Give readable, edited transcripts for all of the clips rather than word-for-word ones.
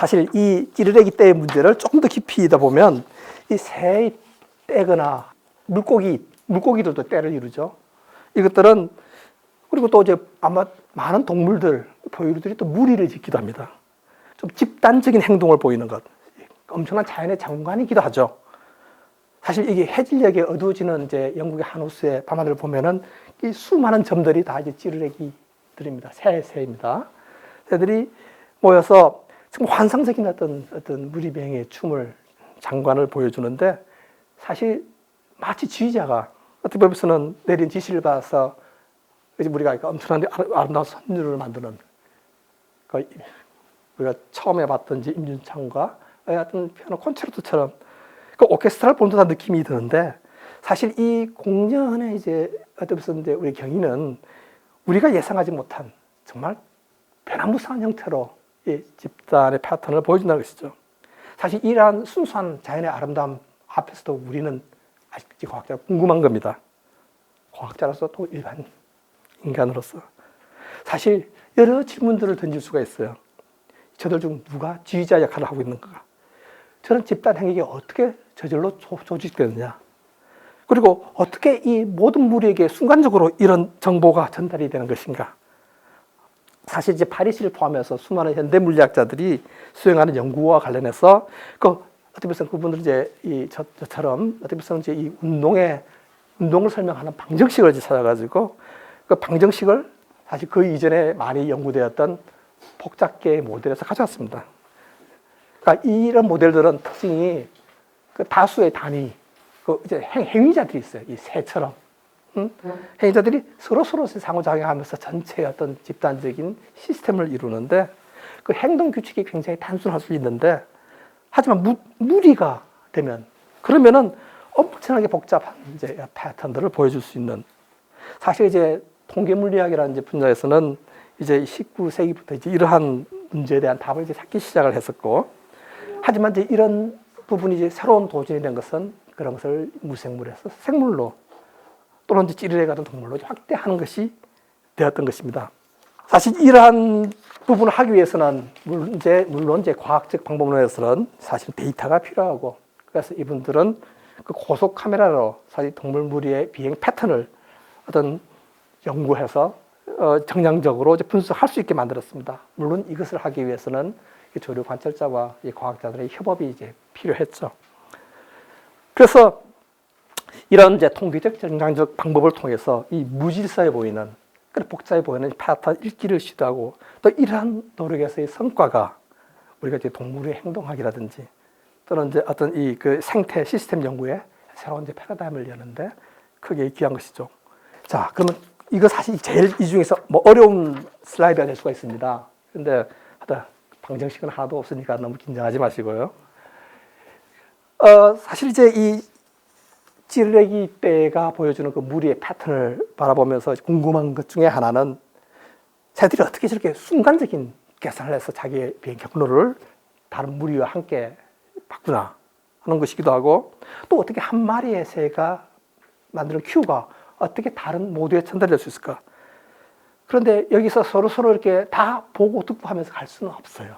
사실 이 찌르레기 떼의 문제를 조금 더 깊이 다 보면 이 새의 떼거나 물고기들도 떼를 이루죠. 이것들은 그리고 또 이제 아마 많은 동물들, 포유류들이 또 무리를 짓기도 합니다. 좀 집단적인 행동을 보이는 것. 엄청난 자연의 장관이기도 하죠. 사실 이게 해질녘에 어두워지는 이제 영국의 한 호수의 밤하늘을 보면은 이 수많은 점들이 다 이제 찌르레기들입니다. 새입니다. 새들이 모여서 정말 환상적인 어떤 무리병의 춤을 장관을 보여주는데 사실 마치 지휘자가 어떻게 보면은 내린 지시를 받아서 이제 우리가 엄청난 아름다운 선율을 만드는 우리가 처음에 봤던 이제 임준창과 어떤 피아노 콘체르토처럼 그 오케스트라를 보는 듯한 느낌이 드는데 사실 이 공연의 이제 어떻게 보면 이제 우리 경위는 우리가 예상하지 못한 정말 변화무쌍한 형태로 이 집단의 패턴을 보여준다는 것이죠. 사실 이러한 순수한 자연의 아름다움 앞에서도 우리는 아직까지 과학자가 궁금한 겁니다. 과학자로서 또 일반 인간으로서 사실 여러 질문들을 던질 수가 있어요. 저들 중 누가 지휘자 역할을 하고 있는가? 저런 집단 행위가 어떻게 저절로 조직되느냐? 그리고 어떻게 이 모든 무리에게 순간적으로 이런 정보가 전달이 되는 것인가? 사실 이제 파리시를 포함해서 수많은 현대 물리학자들이 수행하는 연구와 관련해서 어떻게 보면 그분들 이제 저처럼 어떻게 보면 이제 이 운동을 설명하는 방정식을 이제 찾아가지고 그 방정식을 사실 그 이전에 많이 연구되었던 복잡계의 모델에서 가져왔습니다. 그러니까 이런 모델들은 특징이 그 다수의 단위, 이제 행위자들이 있어요. 이 새처럼. 행위자들이 서로 상호작용하면서 전체의 어떤 집단적인 시스템을 이루는데 그 행동 규칙이 굉장히 단순할 수 있는데 하지만 무리가 되면 그러면은 엄청나게 복잡한 이제 패턴들을 보여줄 수 있는 사실 이제 통계 물리학이라는 이제 분야에서는 이제 19세기부터 이제 이러한 문제에 대한 답을 이제 찾기 시작을 했었고 하지만 이제 이런 부분이 이제 새로운 도전이 된 것은 그런 것을 무생물에서 생물로 또는 이제 찌르레 같은 동물로 확대하는 것이 되었던 것입니다. 사실 이러한 부분을 하기 위해서는 물론 이제 과학적 방법론에서는 사실 데이터가 필요하고 그래서 이분들은 그 고속 카메라로 사실 동물 무리의 비행 패턴을 어떤 연구해서 정량적으로 이제 분석할 수 있게 만들었습니다. 물론 이것을 하기 위해서는 조류 관찰자와 과학자들의 협업이 이제 필요했죠. 그래서 이런 이제 통계적 정량적 방법을 통해서 이 무질서해 보이는 복잡해 보이는 패턴 읽기를 시도하고 또 이러한 노력에서의 성과가 우리가 이제 동물의 행동학이라든지 또는 이제 어떤 이 그 생태 시스템 연구에 새로운 이제 패러다임을 여는데 크게 기여한 것이죠. 자, 그러면 이거 사실 제일 이 중에서 뭐 어려운 슬라이드가 될 수가 있습니다. 근데 방정식은 하나도 없으니까 너무 긴장하지 마시고요. 사실 이제 이 찌르레기 떼가 보여주는 그 무리의 패턴을 바라보면서 궁금한 것 중에 하나는 새들이 어떻게 저렇게 순간적인 계산을 해서 자기의 비행 경로를 다른 무리와 함께 바꾸나 하는 것이기도 하고 또 어떻게 한 마리의 새가 만드는 큐가 어떻게 다른 모두에 전달될 수 있을까? 그런데 여기서 서로 이렇게 다 보고 듣고 하면서 갈 수는 없어요.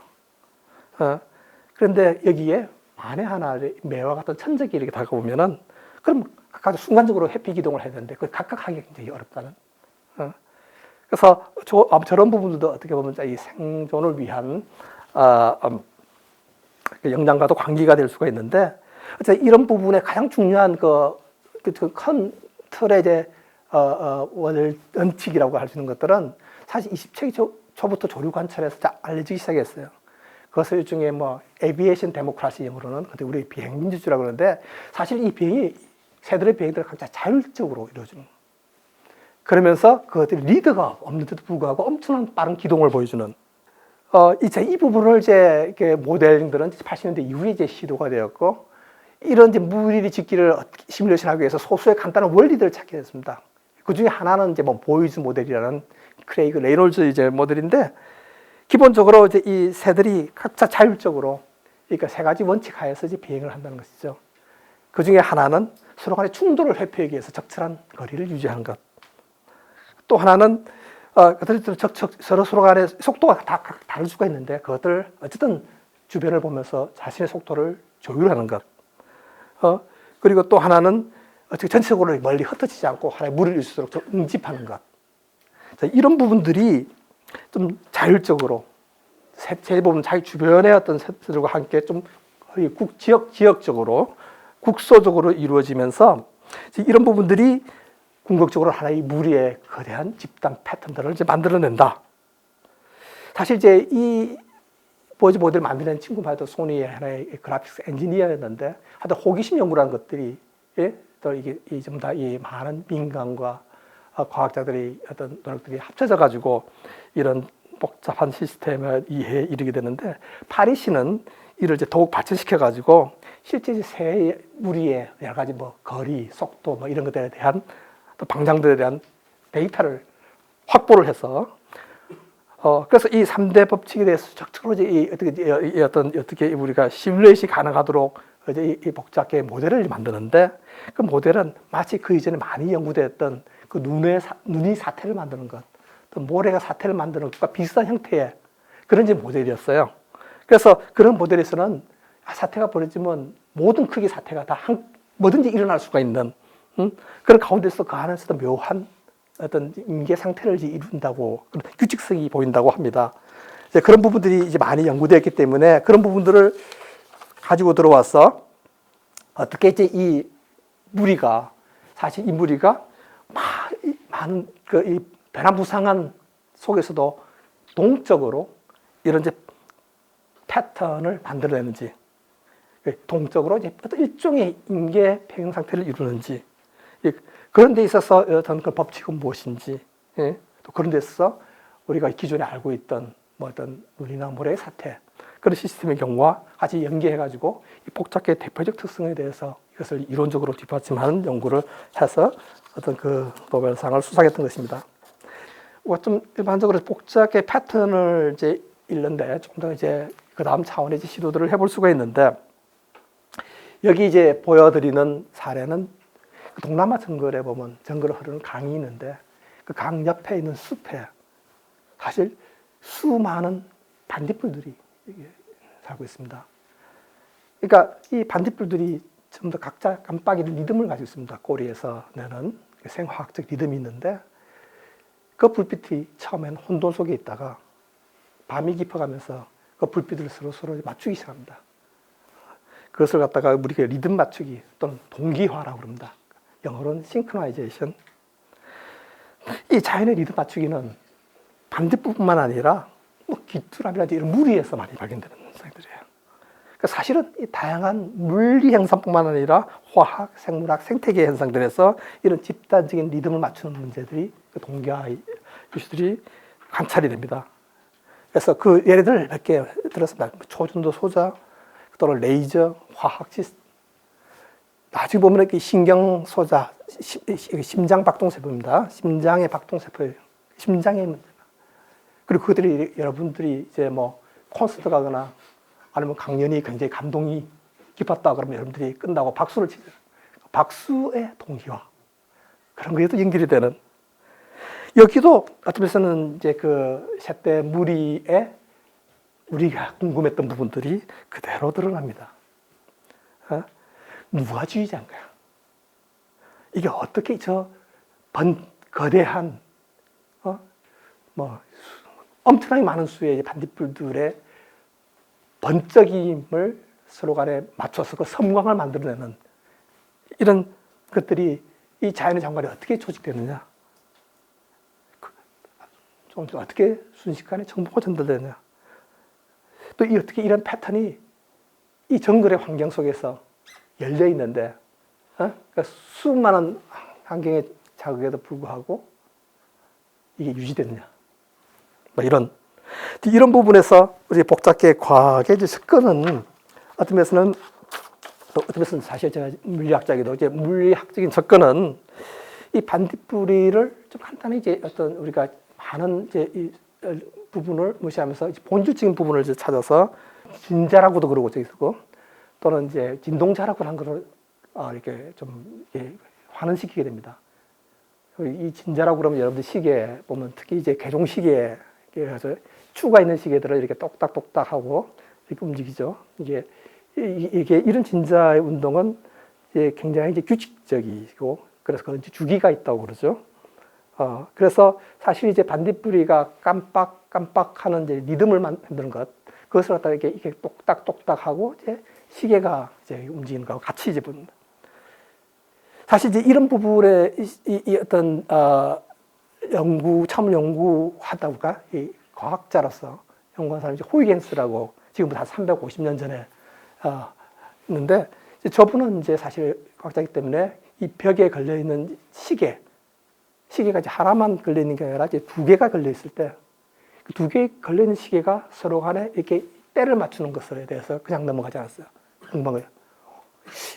그런데 여기에 만에 하나 매와 같은 천적이 이렇게 다가오면은 그럼 각각 순간적으로 회피 기동을 해야 되는데 그걸 각각 하기 굉장히 어렵다는. 그래서 저런 부분들도 어떻게 보면 이 생존을 위한 역량과도 관계가 될 수가 있는데 이런 부분에 가장 중요한 큰 틀의 이제 원칙이라고 할 수 있는 것들은 사실 20세기 초부터 조류 관찰에서 알려지기 시작했어요. 그것을 일종의 에비에이션 데모크라시 영어로는 그때 우리 비행 민주주의라고 그러는데 사실 이 새들의 비행들을 각자 자율적으로 이루어지는. 그러면서 그것들이 리더가 없는데도 불구하고 엄청난 빠른 기동을 보여주는. 이 부분을 이제 모델링들은 80년대 이후에 이제 시도가 되었고 이런 이제 무리 짓기를 시뮬레이션하기 위해서 소수의 간단한 원리들을 찾게 됐습니다. 그 중에 하나는 이제 보이즈 모델이라는 크레이그 레이놀즈 이제 모델인데 기본적으로 이제 이 새들이 각자 자율적으로 그러니까 세 가지 원칙 하에서 이제 비행을 한다는 것이죠. 그 중에 하나는 서로 간의 충돌을 회피하기 위해서 적절한 거리를 유지하는 것. 또 하나는 서로 간의 속도가 다 다를 수가 있는데 그것들 어쨌든 주변을 보면서 자신의 속도를 조율하는 것. 그리고 또 하나는 어떻게 전체적으로 멀리 흩어지지 않고 하나의 무리를 일수록 좀 응집하는 것. 자, 이런 부분들이 좀 자율적으로 세 부분 자기 주변의 어떤 세들과 함께 좀 거의 지역적으로 국소적으로 이루어지면서 이런 부분들이 궁극적으로 하나의 무리의 거대한 집단 패턴들을 이제 만들어낸다. 사실 이제 이 보이즈 모델을 만드는 친구마도 소니의 하나의 그래픽스 엔지니어였는데, 하여튼 호기심 연구라는 것들이, 예? 또 이게 좀 다 이 많은 민간과 과학자들이 어떤 노력들이 합쳐져 가지고 이런 복잡한 시스템을 이해에 이르게 되는데, 파리시는 이를 이제 더욱 발전시켜 가지고 실제 새 무리의 여러 가지 뭐 거리, 속도 뭐 이런 것들에 대한 또 방장들에 대한 데이터를 확보를 해서 그래서 이 3대 법칙에 대해서 적극적으로 어떻게 우리가 시뮬레이션이 가능하도록 이제 이 복잡하게 모델을 만드는데, 그 모델은 마치 그 이전에 많이 연구됐던 그 눈이 사태를 만드는 것, 또 모래가 사태를 만드는 것과 비슷한 형태의 그런 이제 모델이었어요. 그래서 그런 모델에서는 사태가 벌어지면 모든 크기 사태가 다 뭐든지 일어날 수가 있는 그런 가운데서 그 안에서도 묘한 어떤 임계 상태를 이룬다고, 그런 규칙성이 보인다고 합니다. 이제 그런 부분들이 이제 많이 연구되었기 때문에 그런 부분들을 가지고 들어와서 어떻게 이제 이 무리가, 사실 이 무리가 많은 이 변화무쌍한 속에서도 동적으로 이런 이제 패턴을 만들어내는지, 동적으로 이제 어떤 일종의 임계 평형 상태를 이루는지, 그런 데 있어서 어떤 그 법칙은 무엇인지, 예? 또 그런 데 있어서 우리가 기존에 알고 있던 뭐 어떤 눈이나 모래의 사태, 그런 시스템의 경우와 같이 연계해가지고 이 복잡계 대표적 특성에 대해서 이것을 이론적으로 뒷받침하는 연구를 해서 어떤 그 노벨상을 수상했던 것입니다. 좀 일반적으로 복잡계 패턴을 이제 읽는데 좀 더 이제 그 다음 차원의 시도들을 해볼 수가 있는데, 여기 이제 보여드리는 사례는 동남아 정글에 보면 정글을 흐르는 강이 있는데, 그 강 옆에 있는 숲에 사실 수많은 반딧불들이 살고 있습니다. 그러니까 이 반딧불들이 전부 다 각자 깜빡이는 리듬을 가지고 있습니다. 꼬리에서 내는 생화학적 리듬이 있는데, 그 불빛이 처음에는 혼돈 속에 있다가 밤이 깊어가면서 그 불빛을 서로 맞추기 시작합니다. 그것을 갖다가 우리가 리듬 맞추기 또는 동기화라고 그럽니다. 영어로는 싱크로나이제이션. 이 자연의 리듬 맞추기는 반딧불뿐만 아니라 뭐 귀뚜라미라든지 이런 무리에서 많이 발견되는 현상들이에요. 그러니까 사실은 이 다양한 물리 현상뿐만 아니라 화학, 생물학, 생태계 현상들에서 이런 집단적인 리듬을 맞추는 문제들이, 그 동기화 이슈들이 관찰이 됩니다. 그래서 그 예를 몇 개 들었습니다. 초전도 소자, 또는 레이저, 화학 시스템. 나중에 보면 이렇게 신경 소자, 심장 박동세포입니다. 심장의 박동세포예요. 심장의 문제. 그리고 그들이 여러분들이 이제 뭐 콘서트 가거나 아니면 강연이 굉장히 감동이 깊었다 그러면 여러분들이 끝나고 박수를 치죠. 박수의 동기화. 그런 거에도 연결이 되는. 여기도 어떤 면에서는 이제 그 셋대 무리에 우리가 궁금했던 부분들이 그대로 드러납니다. 무아주의자인가요? 이게 어떻게 거대한, 엄청나게 많은 수의 반딧불들의 번쩍임을 서로 간에 맞춰서 그 섬광을 만들어내는 이런 것들이 이 자연의 장관이 어떻게 조직되느냐? 좀 어떻게 순식간에 정보가 전달되느냐? 또 어떻게 이런 패턴이 이 정글의 환경 속에서 열려 있는데, 그러니까 수많은 환경의 자극에도 불구하고 이게 유지되느냐? 뭐 이런 부분에서 우리 복잡계 과학의 접근은 어떤 면에서는 사실 제가 물리학자이기도 이제 물리학적인 접근은 이 반딧불이를 좀 간단히 이제 어떤 우리가 많은 이제 이 부분을 무시하면서 본질적인 부분을 이제 찾아서 진자라고도 그러고 저기서 또는 이제 진동자라고 하는 것을 이렇게 좀 환원시키게 됩니다. 이 진자라고 그러면 여러분들 시계 보면 특히 이제 개종 시계에 그래서 추가 있는 시계들을 이렇게 똑딱똑딱 하고 이렇게 움직이죠. 이게 이런 진자의 운동은 굉장히 규칙적이고, 그래서 그런 주기가 있다고 그러죠. 그래서 사실 반딧불이가 깜빡깜빡하는 리듬을 만드는 것, 그것을 갖다가 이렇게 똑딱똑딱 하고 시계가 움직이는 거하고 같이 봅니다. 사실 이런 부분에 이 어떤 처음 연구하다 보니까 이 과학자로서 연구한 사람이 호이겐스라고 지금부터 한 350년 전에 있는데, 저분은 사실 과학자이기 때문에 이 벽에 걸려 있는 시계가 하나만 걸려 있는 게 아니라 두 개가 걸려 있을 때, 그 두 개 걸려 있는 시계가 서로 간에 이렇게 때를 맞추는 것에 대해서 그냥 넘어가지 않았어요. 궁금한 거예요.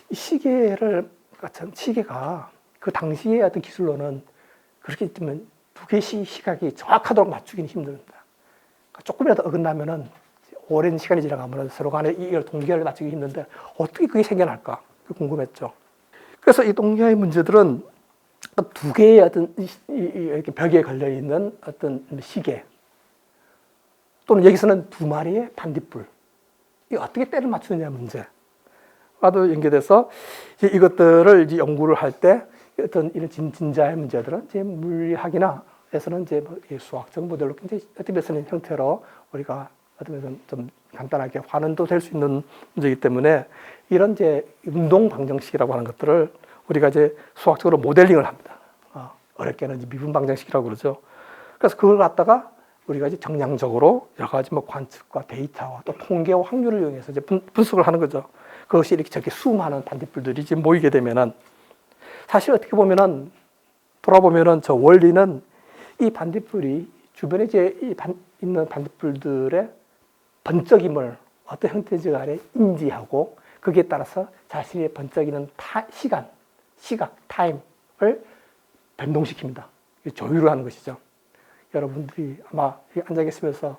이 시계가 그 당시의 어떤 기술로는 그렇게 되면 두 개의 시각이 정확하도록 맞추기는 힘듭니다. 조금이라도 어긋나면은 오랜 시간이 지나가면 서로 간에 이걸 동기화를 맞추기 힘든데 어떻게 그게 생겨날까? 궁금했죠. 그래서 이 동기화의 문제들은 두 개의 어떤 이렇게 벽에 걸려 있는 어떤 시계, 또는 여기서는 두 마리의 반딧불, 이 어떻게 때를 맞추느냐 문제와도 연계돼서 이것들을 연구를 할 때 어떤 이런 진자의 문제들은 물리학이나에서는 수학적 모델로 굉장히 어떻게 보면 형태로 우리가 어떻게 보면 좀 간단하게 환원도 될 수 있는 문제이기 때문에 이런 운동 방정식이라고 하는 것들을 우리가 수학적으로 모델링을 합니다. 어렵게는 미분 방정식이라고 그러죠. 그래서 그걸 갖다가 우리가 정량적으로 여러 가지 관측과 데이터와 또 통계와 확률을 이용해서 분석을 하는 거죠. 그것이 이렇게 저렇게 수많은 반딧불들이 모이게 되면은, 사실 어떻게 보면은, 돌아보면은 저 원리는 이 반딧불이 주변에 있는 반딧불들의 번쩍임을 어떤 형태인지 간에 인지하고, 거기에 따라서 자신의 번쩍이는 시각, 타임을 변동시킵니다. 조율을 하는 것이죠. 여러분들이 아마 앉아 계시면서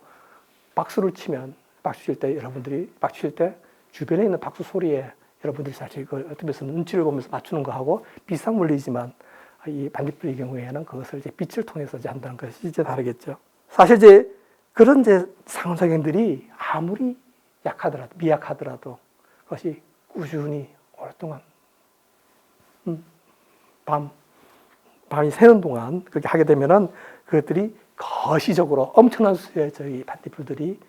박수를 치면, 박수 칠 때 주변에 있는 박수 소리에 여러분들이 사실 그걸 어떻게 보면 눈치를 보면서 맞추는 거하고 비슷한 원리지만, 이 반딧불의 경우에는 그것을 빛을 통해서 한다는 것이 다르겠죠. 사실 그런 상호작용들이 아무리 미약하더라도 그것이 꾸준히 오랫동안 밤이 새는 동안 그렇게 하게 되면은 그것들이 거시적으로 엄청난 수의 저희 반딧불들이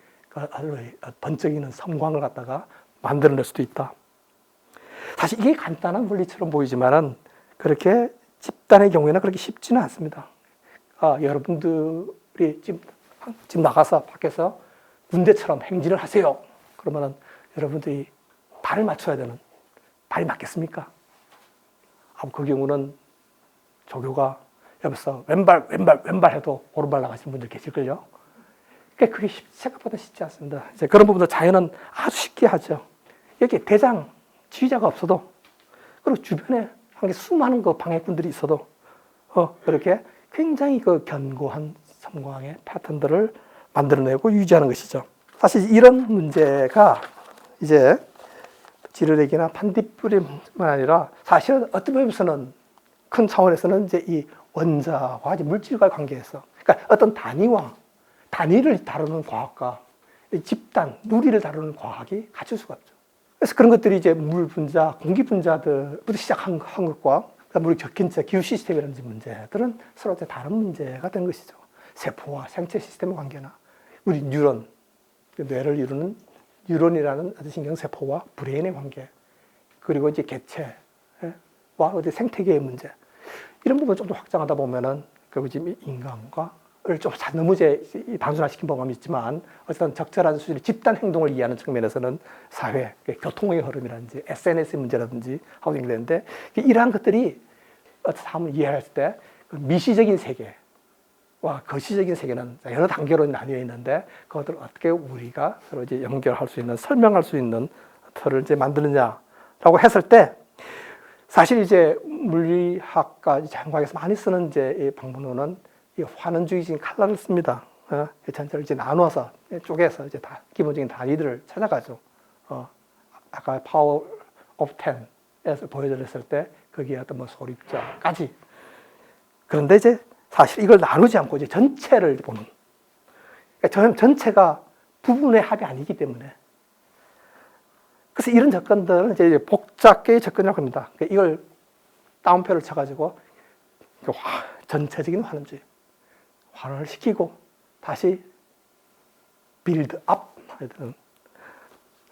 번쩍이는 섬광을 갖다가 만들어낼 수도 있다. 사실 이게 간단한 원리처럼 보이지만은 그렇게 집단의 경우에는 그렇게 쉽지는 않습니다. 여러분들이 지금 나가서 밖에서 군대처럼 행진을 하세요. 그러면은 여러분들이 발을 맞춰야 되는, 발이 맞겠습니까? 그 경우는 조교가 옆에서 왼발 해도 오른발 나가시는 분들 계실걸요. 그러니까 그게 생각보다 쉽지 않습니다. 그런 부분도 자연은 아주 쉽게 하죠. 여기 대장, 지휘자가 없어도, 그리고 주변에 수많은 방해꾼들이 있어도, 이렇게 굉장히 견고한 섬광의 패턴들을 만들어내고 유지하는 것이죠. 사실 이런 문제가 지르렉이나 반딧불뿐만 아니라 사실은 어떤 면에서는 큰 차원에서는 이 원자와 물질과의 관계에서, 그러니까 어떤 단위를 다루는 과학과 집단, 누리를 다루는 과학이 갖출 수가 없죠. 그래서 그런 것들이 물 분자, 공기 분자들부터 시작한 것과 우리 격힌체, 기후 시스템이라는 문제들은 서로 다른 문제가 된 것이죠. 세포와 생체 시스템의 관계나 우리 뇌를 이루는 뉴런이라는 신경세포와 브레인의 관계, 그리고 개체와 생태계의 문제, 이런 부분을 좀 더 확장하다 보면은 결국 인간과를 좀 너무 단순화시킨 부분이 있지만 어쨌든 적절한 수준의 집단 행동을 이해하는 측면에서는 사회, 교통의 흐름이라든지 SNS 문제라든지 하고 연결되는데, 이러한 것들이 한번 이해할 때 미시적인 세계와 거시적인 세계는 여러 단계로 나뉘어 있는데 그것들을 어떻게 우리가 서로 연결할 수 있는, 설명할 수 있는 틀을 만드느냐라고 했을 때, 사실 물리학과 자연과학에서 많이 쓰는 이 방법론은 이 환원주의적인 칼날을 씁니다. 전체를 나누어서 쪼개서 다 기본적인 단위들을 찾아가죠. 아까 파워 오브 10에서 보여드렸을 때 거기에 어떤 소립자까지. 그런데 사실 이걸 나누지 않고 전체를 보는, 그러니까 전체가 부분의 합이 아니기 때문에 그래서 이런 접근들은 이제 복잡계의 접근이라고 합니다. 그러니까 이걸 다운표를 쳐가지고 전체적인 환원주의, 환원을 시키고 다시 빌드업.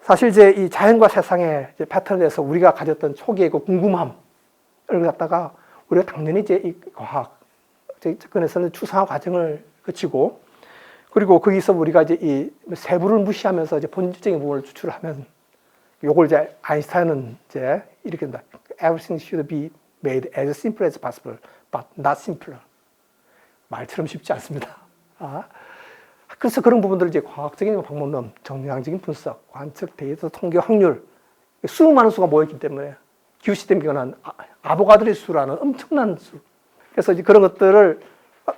사실 이제 이 자연과 세상의 이제 패턴에 대해서 우리가 가졌던 초기의 그 궁금함을 갖다가 우리가 당연히 이제 이 과학 접근에서는 추상화 과정을 거치고, 그리고 거기서 우리가 이제 이 세부를 무시하면서 이제 본질적인 부분을 추출하면, 요걸 이제 아인슈타인은 이제 이렇게 한다. Everything should be made as simple as possible, but not simpler. 말처럼 쉽지 않습니다. 그래서 그런 부분들을 이제 과학적인 방법론, 정량적인 분석, 관측, 데이터, 통계, 확률, 수많은 수가 모였기 때문에 기후시스템 변화는 아보가드로의 수라는 엄청난 수. 그래서 이제 그런 것들을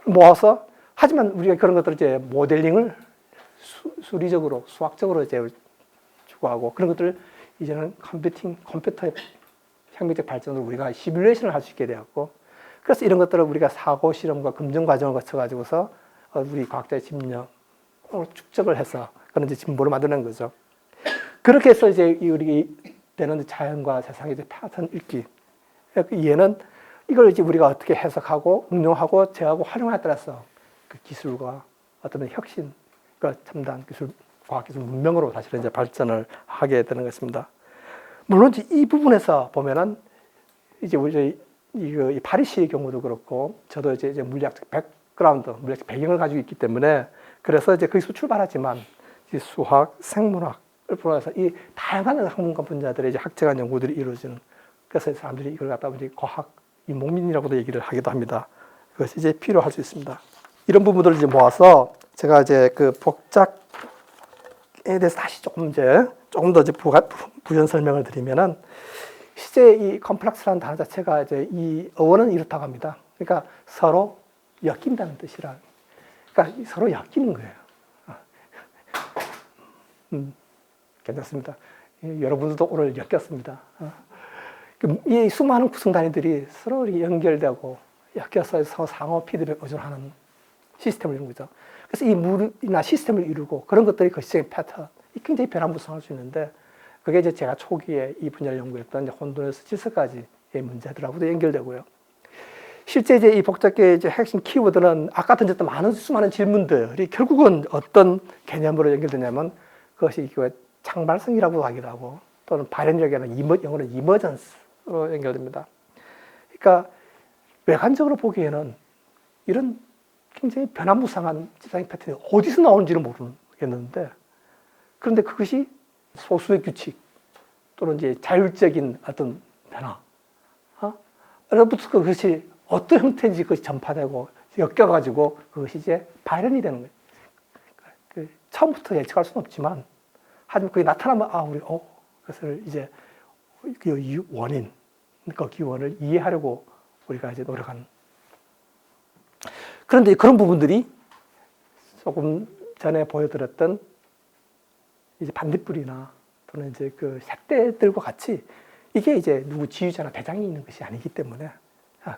모아서, 하지만 우리가 그런 것들을 이제 모델링을 수리적으로, 수학적으로 이제 추구하고, 그런 것들을 이제는 컴퓨터의 혁명적 발전으로 우리가 시뮬레이션을 할 수 있게 되었고, 그래서 이런 것들을 우리가 사고 실험과 검증 과정을 거쳐가지고서 우리 과학자의 집념을 축적을 해서 그런 이제 진보를 만드는 거죠. 그렇게 해서 이제 우리 되는 자연과 세상의 이제 패턴 읽기. 얘는 이걸 이제 우리가 어떻게 해석하고 응용하고 제어하고 활용하에 따라서 그 기술과 어떤 혁신, 그 첨단 기술, 과학기술 문명으로 사실은 이제 발전을 하게 되는 것입니다. 물론 이 부분에서 보면은 이제 우리 이 파리시의 경우도 그렇고, 저도 이제 물리학적 백그라운드, 물리학적 배경을 가지고 있기 때문에, 그래서 이제 거기서 출발하지만 이 수학, 생물학을 포함해서 이 다양한 학문과 분야들의 이제 학자간 연구들이 이루어지는, 그래서 사람들이 이걸 갖다 이제 과학 인목민이라고도 얘기를 하기도 합니다. 그것이 이제 필요할 수 있습니다. 이런 부분들을 이제 모아서 제가 이제 그 복잡에 대해서 다시 조금 더 이제 부연 설명을 드리면은, 실제 이 컴플렉스라는 단어 자체가 이제 이 어원은 이렇다고 합니다. 그러니까 서로 엮인다는 뜻이라. 그러니까 서로 엮이는 거예요. 괜찮습니다. 여러분들도 오늘 엮였습니다. 이 수많은 구성 단위들이 서로 연결되고 엮여서 서로 상호 피드백 의존하는 시스템을 이루는 거죠. 그래서 이 물이나 시스템을 이루고 그런 것들이 거시적인 패턴, 굉장히 변화무쌍할 수 있는데, 그게 이제 제가 초기에 이 분야를 연구했던 혼돈에서 질서까지의 문제들하고도 연결되고요. 실제 이제 이 복잡계의 이제 핵심 키워드는 아까 던졌던 수많은 질문들이 결국은 어떤 개념으로 연결되냐면, 그것이 창발성이라고 하기도 하고, 또는 발현력이 아니라 영어로 이머전스로 연결됩니다. 그러니까 외관적으로 보기에는 이런 굉장히 변화무쌍한 지상의 패턴이 어디서 나오는지를 모르겠는데, 그런데 그것이 소수의 규칙 또는 이제 자율적인 어떤 변화, 그로부터 그것이 어떤 형태인지 그것이 전파되고 엮여가지고 그것이 이제 발현이 되는 거예요. 처음부터 예측할 수는 없지만, 하지만 그게 나타나면 우리 그것을 이제 그 원인, 그 기원을 이해하려고 우리가 이제 노력하는. 그런데 그런 부분들이 조금 전에 보여드렸던 이제 반딧불이나 또는 이제 그 색대들과 같이 이게 이제 누구 지휘자나 대장이 있는 것이 아니기 때문에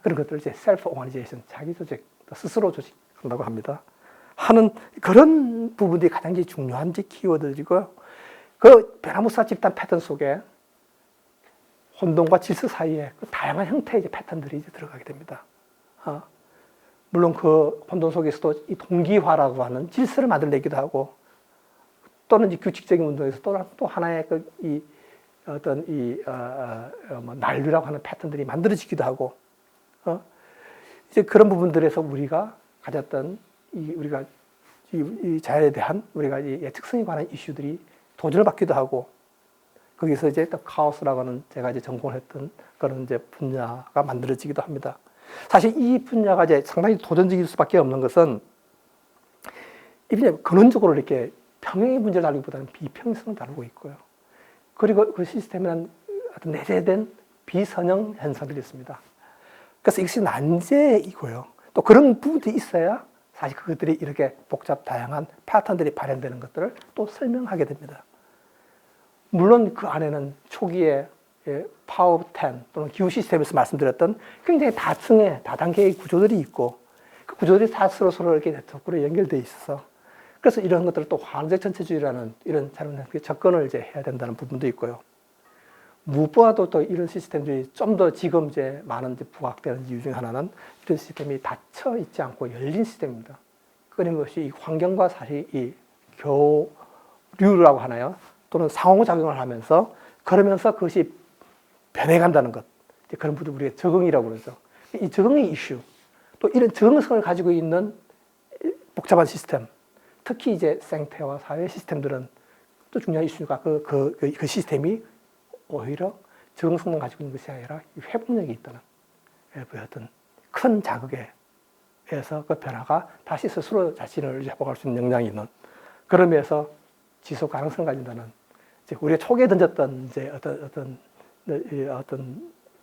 그런 것들을 이제 셀프 오거니제이션, 자기 조직, 스스로 조직한다고 합니다. 하는 그런 부분들이 가장 중요한 키워드이고요. 그 변화무쌍 집단 패턴 속에 혼돈과 질서 사이에 그 다양한 형태의 이제 패턴들이 이제 들어가게 됩니다. 물론 그 혼돈 속에서도 이 동기화라고 하는 질서를 만들어내기도 하고, 또는 이제 규칙적인 운동에서 또 하나의 난류라고 하는 패턴들이 만들어지기도 하고, 이제 그런 부분들에서 우리가 가졌던 우리가 이 자연에 대한 우리가 이 예측성에 관한 이슈들이 도전을 받기도 하고, 거기서 이제 또 카오스라고 하는 제가 이제 전공을 했던 그런 이제 분야가 만들어지기도 합니다. 사실 이 분야가 이제 상당히 도전적일 수밖에 없는 것은, 이 분야 근원적으로 이렇게 평행의 문제를 다루기보다는 비평성을 다루고 있고요. 그리고 그 시스템에는 어떤 내재된 비선형 현상들이 있습니다. 그래서 이것이 난제이고요. 또 그런 부분들이 있어야 사실 그것들이 이렇게 복잡 다양한 패턴들이 발현되는 것들을 또 설명하게 됩니다. 물론 그 안에는 초기에 파워 10 또는 기후 시스템에서 말씀드렸던 굉장히 다단계의 구조들이 있고, 그 구조들이 다 서로 이렇게 네트워크로 연결되어 있어서, 그래서 이런 것들을 또 환적 전체주의라는 이런 새로운 접근을 이제 해야 된다는 부분도 있고요. 무엇보다도 또 이런 시스템들이 좀 더 지금 이제 많은 이제 부각되는 이유 중에 하나는 이런 시스템이 닫혀 있지 않고 열린 시스템입니다. 끊임없이 이 환경과 사실 이 교류라고 하나요? 또는 상호작용을 하면서 그러면서 그것이 변해간다는 것. 이제 그런 부분을 우리가 적응이라고 그러죠. 이 적응의 이슈, 또 이런 적응성을 가지고 있는 복잡한 시스템, 특히 이제 생태와 사회 시스템들은 또 중요한 이슈가 그 시스템이 오히려 적응성만 가지고 있는 것이 아니라 회복력이 있다는 어떤 큰 자극에 의해서 그 변화가 다시 스스로 자신을 회복할 수 있는 역량이 있는 그런 면에서 지속 가능성을 가진다는 이제 우리가 초기에 던졌던 이제 어떤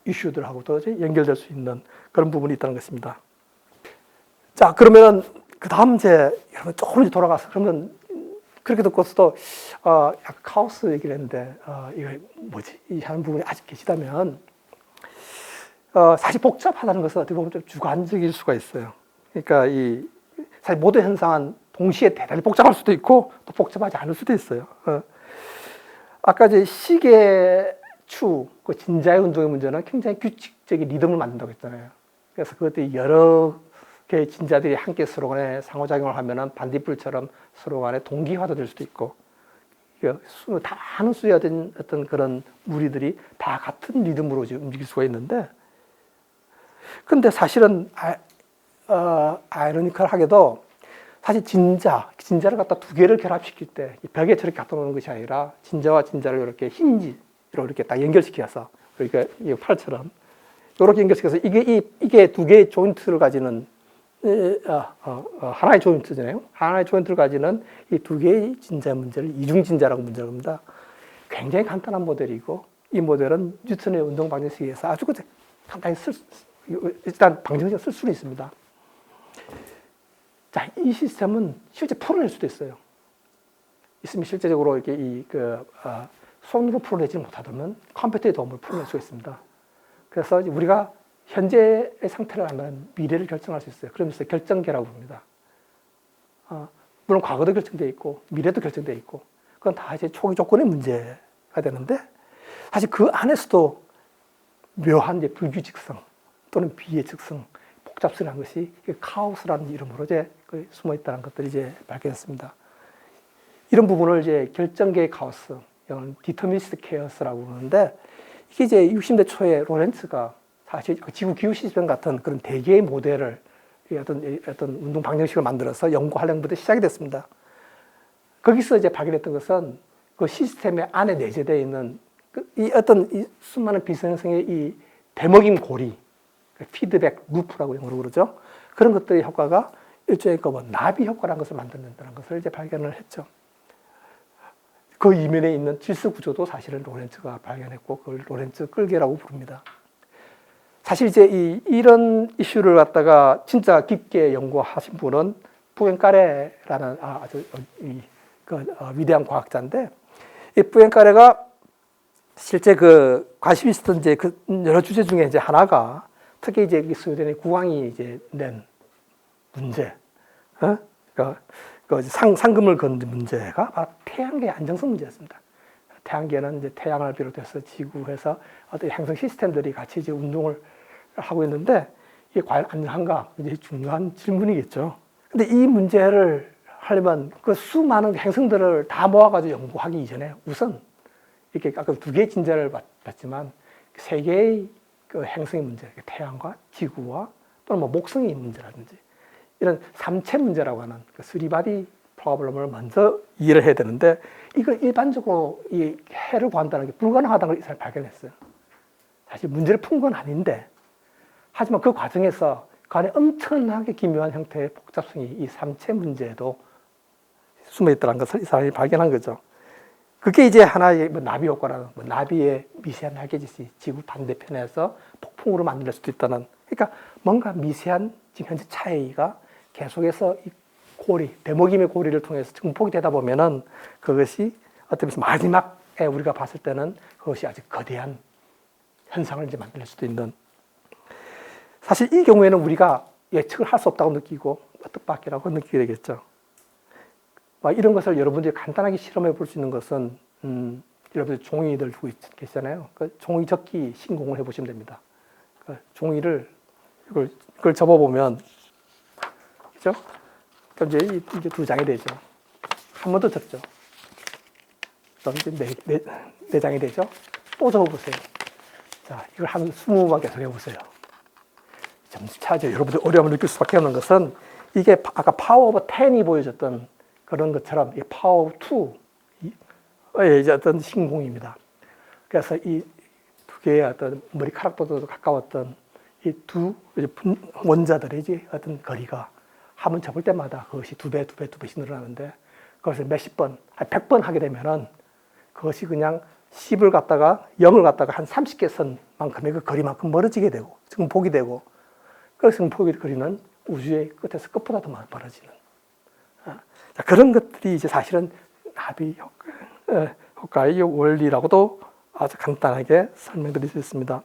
이슈들하고도 연결될 수 있는 그런 부분이 있다는 것입니다. 자, 그러면 그 다음 이제 여러분 조금 돌아가서 그러면 그렇게 듣고서도 약간 카오스 얘기를 했는데 이거 뭐지? 이 하는 부분이 아직 계시다면 사실 복잡하다는 것은 어떻게 보면 좀 주관적일 수가 있어요. 그러니까 이 사실 모든 현상은 동시에 대단히 복잡할 수도 있고 또 복잡하지 않을 수도 있어요. 아까 이제 시계 추, 그 진자의 운동의 문제는 굉장히 규칙적인 리듬을 만든다고 했잖아요. 그래서 그것들이 여러 개의 진자들이 함께 서로 간에 상호작용을 하면은 반딧불처럼 서로 간에 동기화도 될 수도 있고, 다 많은 수의 어떤 그런 무리들이 다 같은 리듬으로 움직일 수가 있는데, 근데 사실은 아이러니컬하게도 사실 진자를 갖다 두 개를 결합시킬 때 벽에 저렇게 갖다 놓는 것이 아니라 진자와 진자를 이렇게 힌지로 이렇게 딱 연결시켜서 그러니까 이 팔처럼 이렇게 연결시켜서 이게 두 개의 조인트를 가지는 하나의 조인트잖아요. 하나의 조인트를 가지는 이 두 개의 진자 문제를 이중진자라고 문제를 합니다. 굉장히 간단한 모델이고 이 모델은 뉴턴의 운동 방정식에서 아주 간단히 일단 방정식을 쓸 수는 있습니다. 자, 이 시스템은 실제 풀어낼 수도 있어요. 있으면 실제적으로 이렇게 손으로 풀어내지 못하다면 컴퓨터의 도움을 풀어낼 수가 있습니다. 그래서 우리가 현재의 상태를 알면 미래를 결정할 수 있어요. 그러면서 결정계라고 부릅니다. 물론 과거도 결정되어 있고 미래도 결정되어 있고 그건 다 이제 초기 조건의 문제가 되는데 사실 그 안에서도 묘한 이제 불규칙성 또는 비예측성, 복잡성이라는 것이 카오스라는 이름으로 이제 숨어 있다는 것들이 이제 밝혀졌습니다. 이런 부분을 이제 결정계의 카오스, 디터미니스트 케어스라고 그러는데 이게 이제 60대 초에 로렌츠가 사실 지구 기후 시스템 같은 그런 대개의 모델을 어떤 운동 방정식을 만들어서 연구하려는 것부터 시작이 됐습니다. 거기서 이제 발견했던 것은 그 시스템의 안에 내재되어 있는 이 수많은 비선형성의 이 대먹임 고리, 피드백 루프라고 영어로 그러죠. 그런 것들의 효과가 일종의 나비 효과라는 것을 만든다는 것을 이제 발견을 했죠. 그 이면에 있는 질서 구조도 사실은 로렌츠가 발견했고 그걸 로렌츠 끌개라고 부릅니다. 사실 이제 이런 이슈를 갖다가 진짜 깊게 연구하신 분은 뿌엥까레라는 아주 위대한 과학자인데 이 뿌엥까레가 실제 관심 있었던 이제 여러 주제 중에 이제 하나가 특히 이제 스웨덴의 국왕이 이제 낸 문제, 상금을 건 문제가 바로 태양계의 안정성 문제였습니다. 태양계는 이제 태양을 비롯해서 지구에서 어떤 행성 시스템들이 같이 이제 운동을 하고 있는데 이게 과연 안전한가? 이제 중요한 질문이겠죠. 근데 이 문제를 하려면 그 수많은 행성들을 다 모아가지고 연구하기 이전에 우선 이렇게 아까 두 개의 진자를 봤지만 세 개의 그 행성의 문제, 태양과 지구와 또는 목성의 문제라든지 이런 삼체 문제라고 하는 그 쓰리바디 프로블럼을 먼저 이해를 해야 되는데 이걸 일반적으로 이 해를 구한다는 게 불가능하다는 걸 이 사람이 발견했어요. 사실 문제를 푼 건 아닌데 하지만 그 과정에서 그 안에 엄청나게 기묘한 형태의 복잡성이 이 삼체 문제에도 숨어 있다는 것을 이 사람이 발견한 거죠. 그게 이제 하나의 나비 효과라는 나비의 미세한 날개짓이 지구 반대편에서 폭풍으로 만들 수도 있다는, 그러니까 뭔가 미세한 지금 현재 차이가 계속해서 이 고리, 대목임의 고리를 통해서 증폭이 되다 보면은 그것이 어떻게 보면 마지막에 우리가 봤을 때는 그것이 아주 거대한 현상을 이제 만들 수도 있는. 사실 이 경우에는 우리가 예측을 할 수 없다고 느끼고 뜻밖이라고 느끼게 되겠죠. 이런 것을 여러분들이 간단하게 실험해 볼 수 있는 것은 여러분들 종이들 두고 계시잖아요. 그 종이 접기 신공을 해보시면 됩니다. 그 종이를 이걸 접어보면, 그죠? 그럼 이제 이게 두 장이 되죠. 한 번 더 접죠. 그럼 이제 네 장이 되죠. 또 접어보세요. 자, 이걸 한 20번 계속 해보세요. 점수 차죠. 여러분들 어려움을 느낄 수밖에 없는 것은 이게 아까 파워 오브 10이 보여줬던 그런 것처럼 이 파워 오브 2의 이제 어떤 신공입니다. 그래서 이 두 개의 어떤 머리카락보다도 가까웠던 이 두 원자들의 어떤 거리가 한 번 접을 때마다 그것이 두 배씩 늘어나는데 그것을 몇십 번, 한 100번 하게 되면은 그것이 그냥 10을 갖다가 0을 갖다가 한 30개 선만큼의 그 거리만큼 멀어지게 되고 증폭이 되고 그 증폭의 거리는 우주의 끝에서 끝보다 더 많이 벌어지는 자, 그런 것들이 이제 사실은 나비 효과의 원리라고도 아주 간단하게 설명드릴 수 있습니다.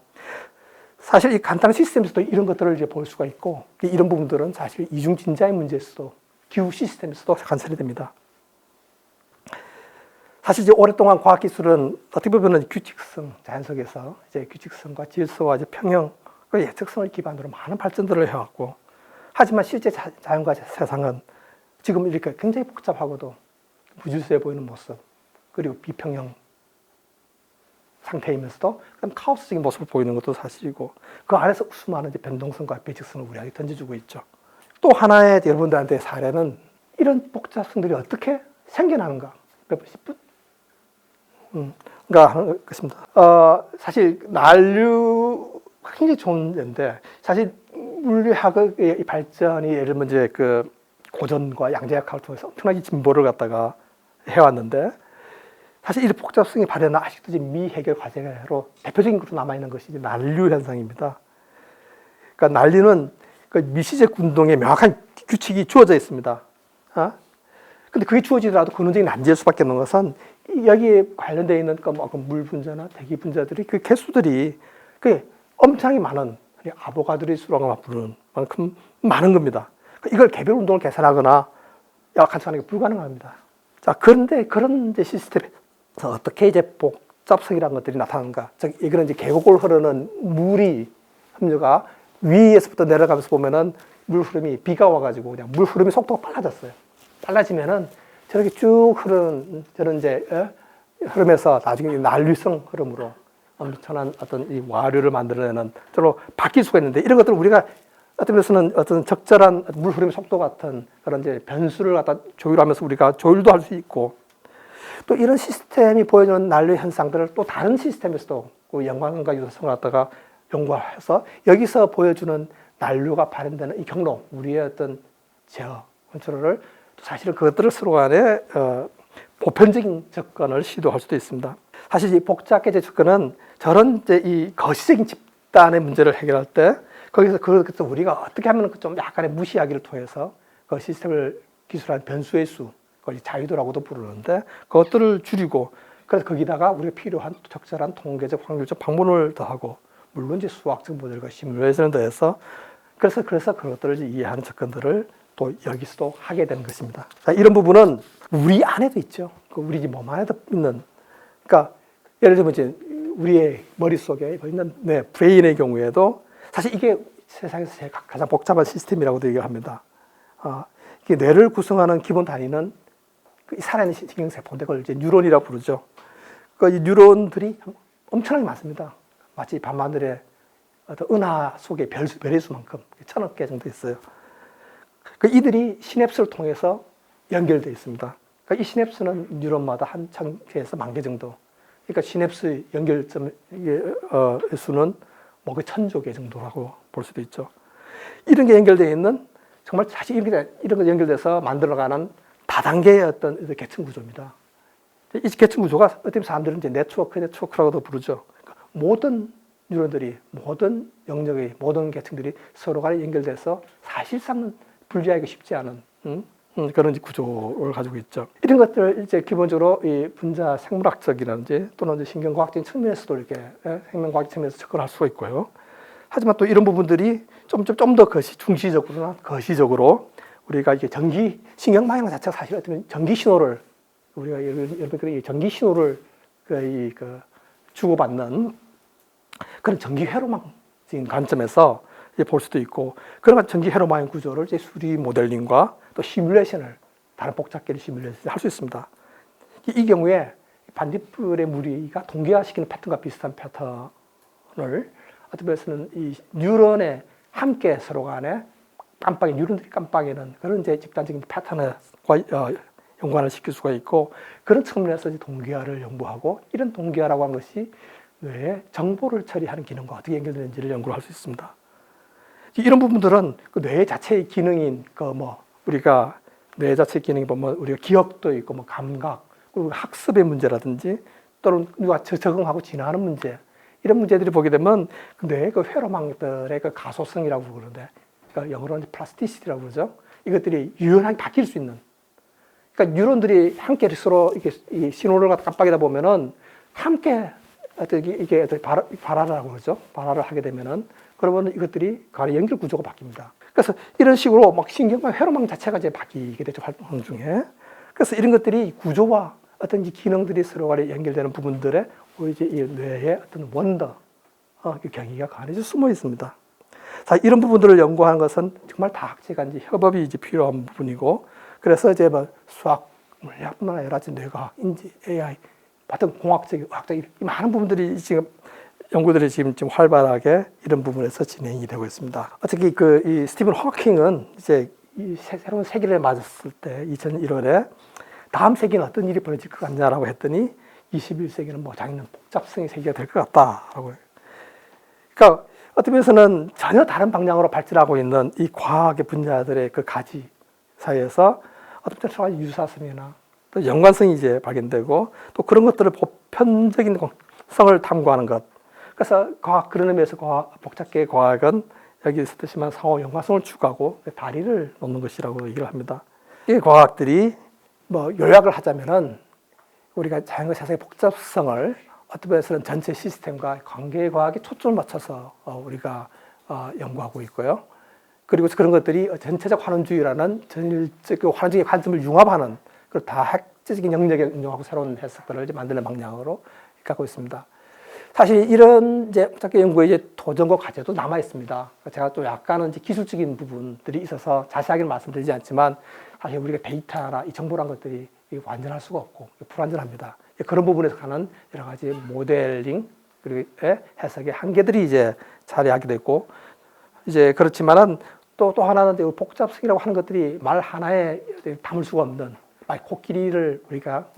사실 이 간단한 시스템에서도 이런 것들을 이제 볼 수가 있고 이런 부분들은 사실 이중진자의 문제에서도 기후 시스템에서도 관찰이 됩니다. 사실 이제 오랫동안 과학기술은 어떻게 보면 규칙성, 자연 속에서 이제 규칙성과 질서와 이제 평형, 그 예측성을 기반으로 많은 발전들을 해왔고, 하지만 실제 자연과 세상은 지금 이렇게 굉장히 복잡하고도 무질서해 보이는 모습, 그리고 비평형 상태이면서도 카오스적인 모습을 보이는 것도 사실이고, 그 안에서 수많은 이제 변동성과 배직성을 우리에게 던져주고 있죠. 또 하나의 여러분들한테 사례는 이런 복잡성들이 어떻게 생겨나는가, 몇 번, 10분? 가 하는 것입니다. 사실 난류 굉장히 좋은 예인데 사실 물리학의 발전이 예를 들면 이제 그 고전과 양자역학을 통해서 엄청나게 진보를 갖다가 해왔는데 사실 이 복잡성의 발현은 아직도 지금 미해결 과제로 대표적인 것으로 남아 있는 것이 이제 난류 현상입니다. 그러니까 난류는 그 미시적 운동에 명확한 규칙이 주어져 있습니다. 근데 그게 주어지더라도 근원적인 난제일 수밖에 없는 것은 여기에 관련되어 있는 물 분자나 대기 분자들이 그 개수들이 그 엄청나게 많은 아보가드로의 수라고 부르는 만큼 많은 겁니다. 이걸 개별 운동을 계산하거나 약간하는 게 불가능합니다. 자, 그런데 그런 이제 시스템에서 어떻게 이제 복잡성이라는 것들이 나타나는가? 즉, 이거는 이제 계곡을 흐르는 물이 함유가 위에서부터 내려가면서 보면은 물 흐름이 비가 와가지고 그냥 물 흐름의 속도가 빨라졌어요. 빨라지면은 저렇게 쭉 흐르는 저런 이제 흐름에서 나중에 난류성 흐름으로 엄청난 어떤 이 와류를 만들어내는 저로 바뀔 수가 있는데 이런 것들을 우리가 어떤 면에서는 어떤 적절한 물 흐름의 속도 같은 그런 이제 변수를 갖다 조율하면서 우리가 조율도 할 수 있고 또 이런 시스템이 보여주는 난류 현상들을 또 다른 시스템에서도 그 연관과 유사성을 갖다가 연구해서 여기서 보여주는 난류가 발현되는 이 경로, 우리의 어떤 제어 컨트롤을 사실은 그것들을 서로 간에 보편적인 접근을 시도할 수도 있습니다. 사실 이 복잡계제 접근은 저런 이제 이 거시적인 집단의 문제를 해결할 때 거기서 그것도 우리가 어떻게 하면 좀 약간의 무시하기를 통해서 그 시스템을 기술한 변수의 수, 그걸 자유도라고도 부르는데 그것들을 줄이고 그래서 거기다가 우리가 필요한 적절한 통계적 확률적 방문을 더하고 물론 이제 수학적 모델과 시뮬레이션을 더해서 그래서 그것들을 이해하는 접근들을 또 여기서도 하게 되는 것입니다. 자, 이런 부분은 우리 안에도 있죠. 우리 몸 안에도 있는. 그러니까 예를 들면 이제 우리의 머릿속에 있는 브레인의 경우에도 사실 이게 세상에서 가장 복잡한 시스템이라고도 얘기합니다. 이게 뇌를 구성하는 기본 단위는 살아있는 신경세포인데 그걸 이제 뉴런이라고 부르죠. 이 뉴런들이 엄청나게 많습니다. 마치 밤하늘의 어떤 은하 속의 별의 수만큼 1000억 개 정도 있어요. 이들이 시냅스를 통해서 연결되어 있습니다. 이 시냅스는 뉴런마다 한 1000개에서 10,000개 정도. 그러니까 시냅스 연결점 수는 뭐 1000조 개 정도라고 볼 수도 있죠. 이런 게 연결되어 있는 정말 사실 이런 거 연결돼서 만들어가는 다단계의 어떤 계층 구조입니다. 이 계층 구조가 어떤 사람들은 이제 네트워크라고도 부르죠. 그러니까 모든 뉴런들이 모든 영역의 모든 계층들이 서로 간에 연결돼서 사실상은 분리하기가 쉽지 않은 그런 구조를 가지고 있죠. 이런 것들을 이제 기본적으로 이 분자 생물학적이라든지 또는 신경과학적인 측면에서도 이렇게 생명과학 측면에서 접근할 수가 있고요. 하지만 또 이런 부분들이 좀 더 중시적으로나 거시적으로 우리가 이게 신경망형 자체가 사실 어떤 전기 신호를 우리가 여러분들이 전기 신호를 주고받는 그런 전기 회로망적인 관점에서 볼 수도 있고, 그런 전기 회로망의 구조를 이제 3D 모델링과 또 시뮬레이션을, 다른 복잡계를 시뮬레이션 할 수 있습니다. 이 경우에 반딧불의 무리가 동기화시키는 패턴과 비슷한 패턴을 어떻게 보면 이 뉴런에 함께 서로 간에 뉴런들이 깜빡이는 그런 이제 집단적인 패턴과 연관을 시킬 수가 있고, 그런 측면에서 이제 동기화를 연구하고, 이런 동기화라고 하는 것이 뇌에 정보를 처리하는 기능과 어떻게 연결되는지를 연구를 할 수 있습니다. 이런 부분들은 그 뇌 자체의 기능인 우리가 뇌 자체의 기능이 보면 우리가 기억도 있고 감각, 그리고 학습의 문제라든지 또는 누가 적응하고 진화하는 문제, 이런 문제들이 보게 되면 그 뇌의 그 회로망들의 그 가소성이라고 그러는데, 그러니까 영어로는 플라스티시티라고 그러죠. 이것들이 유연하게 바뀔 수 있는. 그러니까 뉴런들이 함께 서로 이렇게 이 신호를 깜빡이다 보면은 함께 이게 발화라고 그러죠. 발화를 하게 되면은 그러면 이것들이 간의 연결 구조가 바뀝니다. 그래서 이런 식으로 막 신경망, 회로망 자체가 이제 바뀌게 되죠, 활동 중에. 그래서 이런 것들이 구조와 어떤 기능들이 서로 간에 연결되는 부분들에 이제 이 뇌의 어떤 원더, 경위가 간에 숨어 있습니다. 자, 이런 부분들을 연구하는 것은 정말 다학제 간의 협업이 이제 필요한 부분이고, 그래서 이제 수학, 물리학뿐만 아니라 뇌과학, 인지, AI, 같은 공학적, 의학적 많은 부분들이 지금 연구들이 지금 활발하게 이런 부분에서 진행이 되고 있습니다. 특히 이 스티븐 호킹은 이제 이 새로운 세기를 맞았을 때 2001년에 다음 세기는 어떤 일이 벌어질 것 같냐라고 했더니 21세기는 자기는 복잡성의 세계가 될 것 같다라고. 그러니까 어떤 면에서는 전혀 다른 방향으로 발전하고 있는 이 과학의 분야들의 그 가지 사이에서 어떤 면에서 유사성이나 또 연관성이 이제 발견되고, 또 그런 것들을 보편적인 성을 탐구하는 것. 그래서 그런 의미에서 복잡계의 과학은 여기 있었듯이만 상호 연관성을 추구하고 다리를 놓는 것이라고 얘기를 합니다. 이 과학들이 요약을 하자면은 우리가 자연과 세상의 복잡성을 어떻게 보면 전체 시스템과 관계 과학에 초점을 맞춰서 우리가 연구하고 있고요. 그리고 그런 것들이 전체적 환원주의라는 전일적 환원주의 관점을 융합하는 그 다학적인 영역에 응용하고 새로운 해석들을 이제 만드는 방향으로 갖고 있습니다. 사실 이런 이제 복잡계 연구의 이제 도전과 과제도 남아 있습니다. 제가 또 약간은 이제 기술적인 부분들이 있어서 자세하게는 말씀드리지 않지만, 사실 우리가 데이터나 이 정보란 것들이 완전할 수가 없고 불완전합니다. 그런 부분에서 가는 여러 가지 모델링 그리고 해석의 한계들이 이제 자리하게 됐고, 이제 그렇지만은 또 하나는 복잡성이라고 하는 것들이 말 하나에 담을 수가 없는, 코끼리를 우리가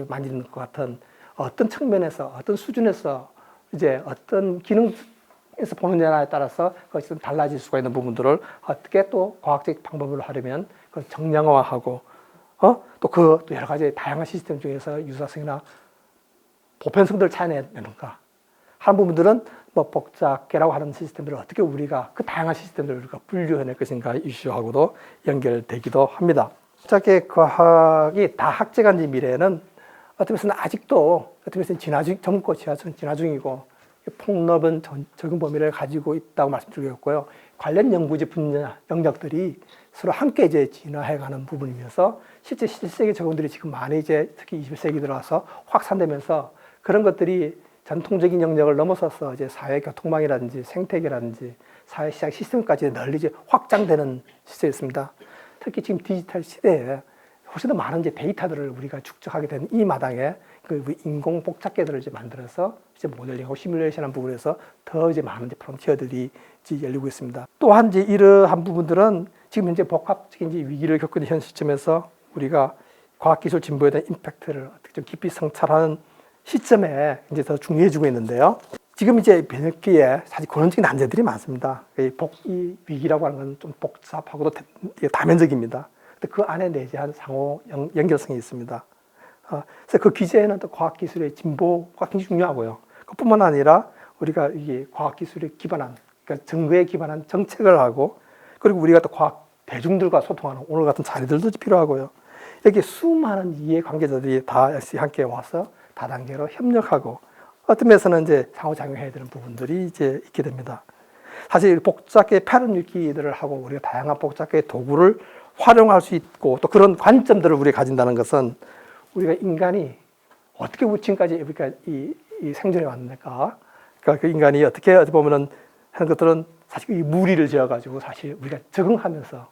만지는 것 같은 어떤 측면에서 어떤 수준에서 이제 어떤 기능에서 보느냐에 따라서 그것이 좀 달라질 수가 있는 부분들을 어떻게 또 과학적 방법으로 하려면 그걸 정량화하고 또 여러 가지 다양한 시스템 중에서 유사성이나 보편성들을 찾아내는가 하는 부분들은 복잡계라고 하는 시스템들을 어떻게 우리가 그 다양한 시스템들을 우리가 분류해낼 것인가 이슈하고도 연결되기도 합니다. 복잡계 과학이 다학제간의 미래에는 어떻게 보면 아직도 젊고 진화 중이고 폭넓은 적용 범위를 가지고 있다고 말씀드리겠고요. 관련 연구지 분야 영역들이 서로 함께 이제 진화해가는 부분이면서 실제 17세기 적용들이 지금 많이 이제 특히 20세기 들어와서 확산되면서 그런 것들이 전통적인 영역을 넘어서서 이제 사회 교통망이라든지 생태계라든지 사회 시장 시스템까지 널리 이제 확장되는 시대에 있습니다. 특히 지금 디지털 시대에 훨씬 더 많은 이제 데이터들을 우리가 축적하게 된 이 마당에 인공 복잡계들을 이제 만들어서 이제 모델링하고 시뮬레이션한 부분에서 더 이제 많은 이제 프론티어들이 이제 열리고 있습니다. 또한 이제 이러한 부분들은 지금 현재 복합적인 이제 위기를 겪고 있는 현 시점에서 우리가 과학기술 진보에 대한 임팩트를 어떻게 좀 깊이 성찰하는 시점에 이제 더 중요해지고 있는데요. 지금 이제 변혁기에 사실 근원적인 난제들이 많습니다. 이 위기라고 하는 건 좀 복잡하고도 다면적입니다. 근데 그 안에 내재한 상호 연결성이 있습니다. 그래서 그 기제에는 또 과학기술의 진보가 굉장히 중요하고요. 그뿐만 아니라 우리가 이게 과학기술에 기반한, 그러니까 증거에 기반한 정책을 하고, 그리고 우리가 또 과학 대중들과 소통하는 오늘 같은 자리들도 필요하고요. 여기 수많은 이해관계자들이 다 함께 와서 다단계로 협력하고 어떤 면에서는 이제 상호작용해야 되는 부분들이 이제 있게 됩니다. 사실 복잡계 패런 읽기들을 하고 우리가 다양한 복잡계 도구를 활용할 수 있고 또 그런 관점들을 우리가 가진다는 것은 우리가 인간이 어떻게 지금까지 우리가 이 생존해 왔는가? 그러니까 그 인간이 어떻게 보면은 하는 것들은 사실 이 무리를 지어가지고 사실 우리가 적응하면서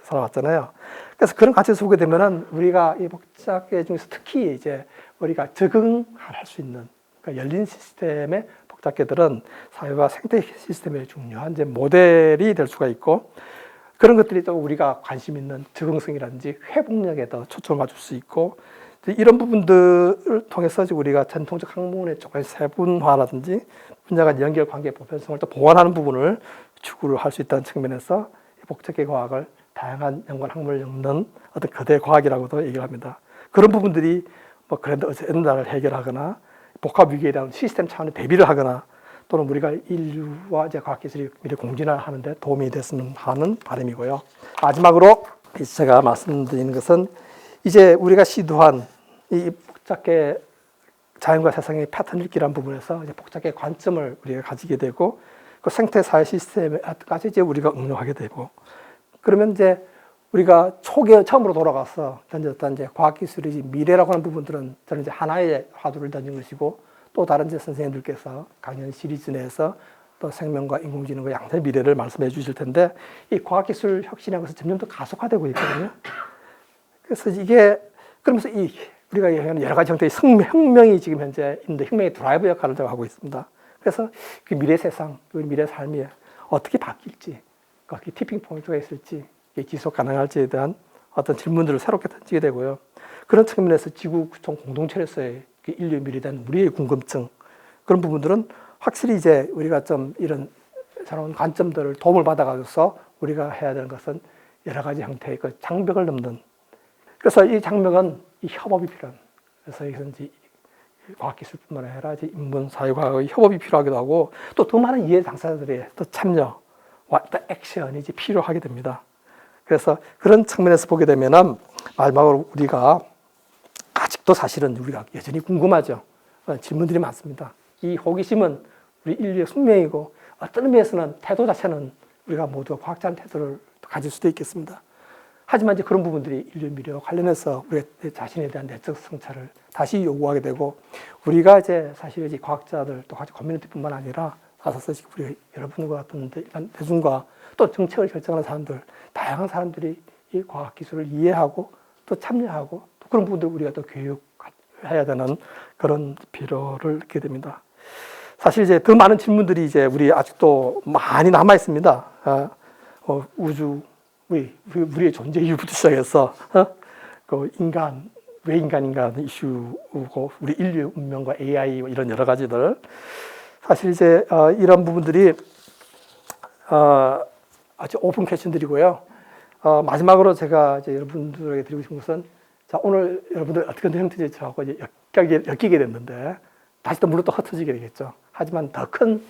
살아왔잖아요. 그래서 그런 관점에서 보게 되면은 우리가 이 복잡계 중에서 특히 이제 우리가 적응할 수 있는 그러니까 열린 시스템의 복잡계들은 사회와 생태 시스템의 중요한 이제 모델이 될 수가 있고 그런 것들이 또 우리가 관심 있는 적응성이라든지 회복력에 더 초점을 맞출 수 있고 이런 부분들을 통해서 우리가 전통적 학문의 조금 세분화라든지 분야 간 연결 관계 보편성을 또 보완하는 부분을 추구를 할 수 있다는 측면에서 복잡계 과학을 다양한 연관 학문을 엮는 어떤 거대 과학이라고도 얘기를 합니다. 그런 부분들이 뭐 그랜드 어젠다를 해결하거나 복합 위기에 대한 시스템 차원의 대비를 하거나 또는 우리가 인류와 이제 과학기술이 미래 공진을 하는데 도움이 됐으면 하는 바람이고요. 마지막으로 제가 말씀드리는 것은 이제 우리가 시도한 이 복잡계 자연과 세상의 패턴 읽기라는 부분에서 이제 복잡계 관점을 우리가 가지게 되고 그 생태 사회 시스템까지 이제 우리가 응용하게 되고 그러면 이제 우리가 처음으로 돌아가서 던졌던 이제 과학기술의 미래라고 하는 부분들은 저는 이제 하나의 화두를 던진 것이고 또 다른 이제 선생님들께서 강연 시리즈 내에서 또 생명과 인공지능과 양자의 미래를 말씀해 주실 텐데 이 과학기술 혁신이라는 것은 점점 더 가속화되고 있거든요. 그래서 이게 그러면서 우리가 얘기하는 여러 가지 형태의 혁명이 지금 현재 있는데 혁명의 드라이브 역할을 하고 있습니다. 그래서 그 미래 세상, 그 미래 삶이 어떻게 바뀔지, 그 티핑 포인트가 있을지, 지속 가능할지에 대한 어떤 질문들을 새롭게 던지게 되고요. 그런 측면에서 지구 구성 공동체로서의 인류의 미래에 대한 우리의 궁금증, 그런 부분들은 확실히 이제 우리가 좀 이런 새로운 관점들을 도움을 받아가지고서 우리가 해야 되는 것은 여러 가지 형태의 그 장벽을 넘는 그래서 이 장벽은 이 협업이 필요한 그래서 이것은 이제 과학기술뿐만 아니라 이제 인문 사회과학의 협업이 필요하기도 하고 또 더 많은 이해 당사자들의 또 참여와 또 액션이 이제 필요하게 됩니다. 그래서 그런 측면에서 보게 되면은 마지막으로 우리가 아직도 사실은 우리가 여전히 궁금하죠. 질문들이 많습니다. 이 호기심은 우리 인류의 숙명이고 어떤 의미에서는 태도 자체는 우리가 모두 과학자는 태도를 가질 수도 있겠습니다. 하지만 이제 그런 부분들이 인류의 미래와 관련해서 우리 자신에 대한 내적 성찰을 다시 요구하게 되고 우리가 이제 사실 이제 과학자들 또 커뮤니티뿐만 아니라 사서 우리 여러분과 같은 일반 대중과 또 정책을 결정하는 사람들 다양한 사람들이 이 과학 기술을 이해하고 또 참여하고 또 그런 부분들 우리가 또 교육해야 되는 그런 필요를 느끼게 됩니다. 사실 이제 더 많은 질문들이 이제 우리 아직도 많이 남아 있습니다. 우주 우리의 존재 이유부터 시작해서 그 인간 왜 인간인가 이슈고 우리 인류 운명과 AI 이런 여러 가지들 사실 이제 이런 부분들이 아주 오픈 퀘스천들이고요. 마지막으로 제가 이제 여러분들에게 드리고 싶은 것은 자 오늘 여러분들 어떤 형태인지 저하고 이제 엮이게 됐는데 다시 또 물론 또 흩어지게 되겠죠. 하지만 더 큰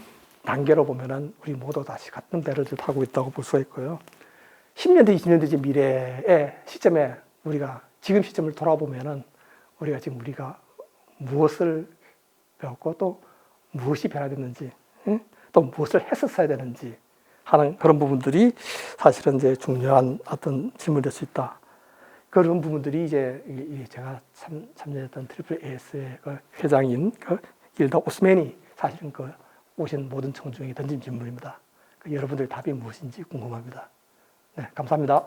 단계로 보면은 우리 모두 다시 같은 배를 타고 있다고 볼 수가 있고요. 10년 뒤, 20년 뒤 미래의 시점에 우리가 지금 시점을 돌아보면은 우리가 지금 우리가 무엇을 배웠고 또 무엇이 변화됐는지 또 무엇을 했었어야 되는지 하는 그런 부분들이 사실은 이제 중요한 어떤 질문이 될 수 있다. 그런 부분들이 이제 제가 참여했던 트리플 AS의 그 회장인 그 길다 오스맨이 사실은 그 오신 모든 청중에게 던진 질문입니다. 여러분들 답이 무엇인지 궁금합니다. 네, 감사합니다.